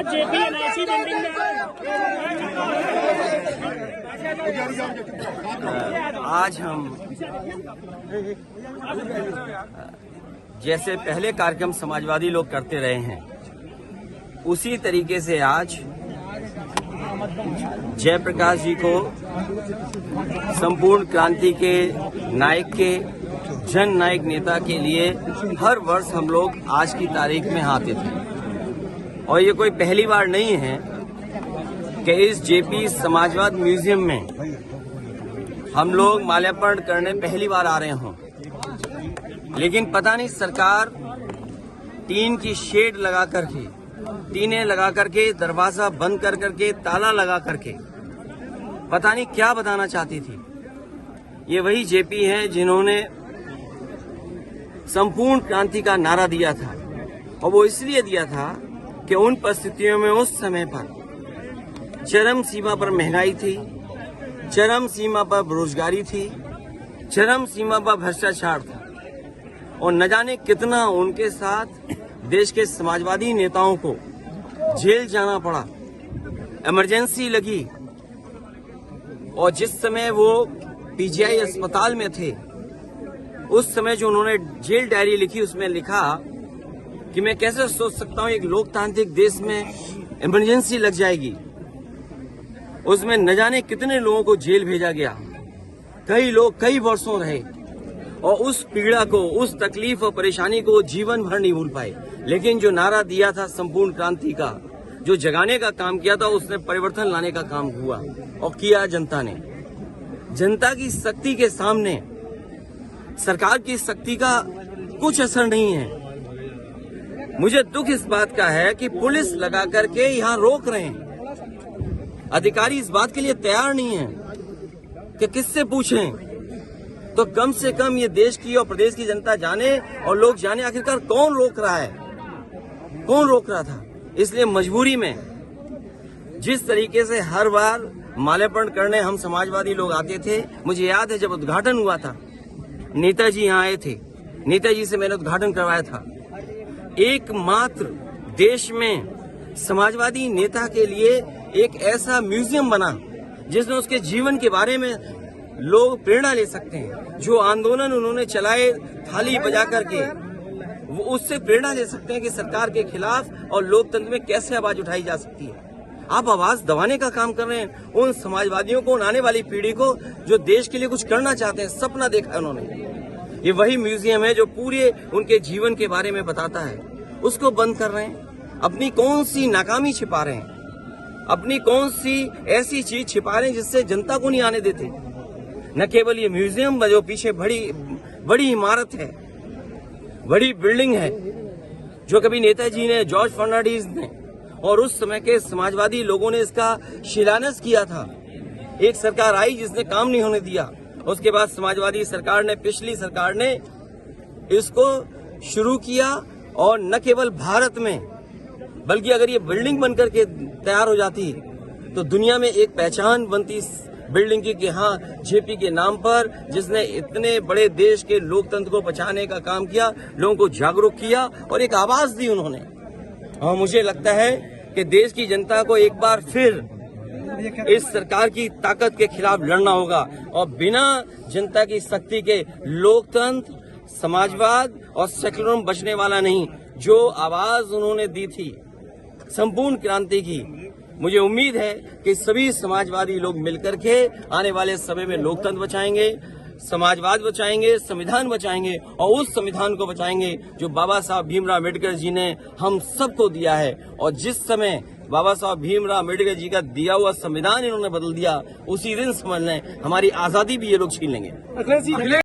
आज JP NIC building में आज हम जैसे पहले कार्यक्रम समाजवादी लोग करते रहे हैं उसी तरीके से आज जयप्रकाश जी को संपूर्ण क्रांति के नायक के जन नायक नेता के लिए हर वर्ष हम लोग आज की तारीख में आते थे और ये कोई पहली बार नहीं है कि इस जेपी समाजवाद म्यूजियम में हम लोग माल्यार्पण करने पहली बार आ रहे हों, लेकिन पता नहीं सरकार टीन की शेड लगा करके टीनें लगा करके दरवाजा बंद कर करके ताला लगा करके पता नहीं क्या बताना चाहती थी। ये वही जेपी हैं जिन्होंने संपूर्ण क्रांति का नारा दिया था और वो इसलिए दिया था कि उन परिस्थितियों में उस समय पर चरम सीमा पर महंगाई थी, चरम सीमा पर बेरोजगारी थी, चरम सीमा पर भ्रष्टाचार था और न जाने कितना उनके साथ देश के समाजवादी नेताओं को जेल जाना पड़ा, इमरजेंसी लगी। और जिस समय वो पीजीआई अस्पताल में थे उस समय जो उन्होंने जेल डायरी लिखी उसमें लिखा कि मैं कैसे सोच सकता हूं एक लोकतांत्रिक देश में इमरजेंसी लग जाएगी। उसमें न जाने कितने लोगों को जेल भेजा गया, कई लोग कई वर्षों रहे और उस पीड़ा को, उस तकलीफ और परेशानी को जीवन भर नहीं भूल पाए। लेकिन जो नारा दिया था संपूर्ण क्रांति का, जो जगाने का काम किया था, उसने परिवर्तन लाने का काम हुआ और किया जनता ने। जनता की शक्ति के सामने सरकार की शक्ति का कुछ असर नहीं है। मुझे दुख इस बात का है कि पुलिस लगा करके यहाँ रोक रहे हैं, अधिकारी इस बात के लिए तैयार नहीं है कि किससे पूछें। तो कम से कम ये देश की और प्रदेश की जनता जाने और लोग जाने आखिरकार कौन रोक रहा है, कौन रोक रहा था। इसलिए मजबूरी में जिस तरीके से हर बार माल्यार्पण करने हम समाजवादी लोग आते थे, मुझे याद है जब उद्घाटन हुआ था नेताजी यहाँ आए थे, नेताजी से मैंने उद्घाटन करवाया था। एकमात्र देश में समाजवादी नेता के लिए एक ऐसा म्यूजियम बना जिसमें उसके जीवन के बारे में लोग प्रेरणा ले सकते हैं। जो आंदोलन उन्होंने चलाए थाली बजा करके, वो उससे प्रेरणा ले सकते हैं कि सरकार के खिलाफ और लोकतंत्र में कैसे आवाज उठाई जा सकती है। आप आवाज दबाने का काम कर रहे हैं उन समाजवादियों को, उन आने वाली पीढ़ी को जो देश के लिए कुछ करना चाहते हैं, सपना देखा है उन्होंने। ये वही म्यूजियम है जो पूरे उनके जीवन के बारे में बताता है, उसको बंद कर रहे हैं। अपनी कौन सी नाकामी छिपा रहे हैं, अपनी कौन सी ऐसी चीज छिपा रहे हैं जिससे जनता को नहीं आने देते। न केवल ये म्यूजियम जो पीछे बड़ी इमारत है, बड़ी बिल्डिंग है, जो कभी नेताजी ने, जॉर्ज फर्नांडिस ने और उस समय के समाजवादी लोगों ने इसका शिलान्यास किया था। एक सरकार आई जिसने काम नहीं होने दिया, उसके बाद समाजवादी सरकार ने, पिछली सरकार ने इसको शुरू किया और न केवल भारत में बल्कि अगर ये बिल्डिंग बनकर के तैयार हो जाती तो दुनिया में एक पहचान बनती बिल्डिंग की कि हाँ, जेपी के नाम पर जिसने इतने बड़े देश के लोकतंत्र को बचाने का काम किया, लोगों को जागरूक किया और एक आवाज दी उन्होंने। और मुझे लगता है कि देश की जनता को एक बार फिर इस सरकार की ताकत के खिलाफ लड़ना होगा और बिना जनता की शक्ति के लोकतंत्र, समाजवाद और सेक्युलरिज्म बचने वाला नहीं। जो आवाज उन्होंने दी थी संपूर्ण क्रांति की, मुझे उम्मीद है कि सभी समाजवादी लोग मिलकर के आने वाले समय में लोकतंत्र बचाएंगे, समाजवाद बचाएंगे, संविधान बचाएंगे और उस संविधान को बचाएंगे जो बाबा साहब भीमराव अम्बेडकर जी ने हम सबको दिया है। और जिस समय बाबा साहब भीमराव अम्बेडकर जी का दिया हुआ संविधान इन्होंने बदल दिया, उसी दिन समझ लें हमारी आजादी भी ये लोग छीन लेंगे।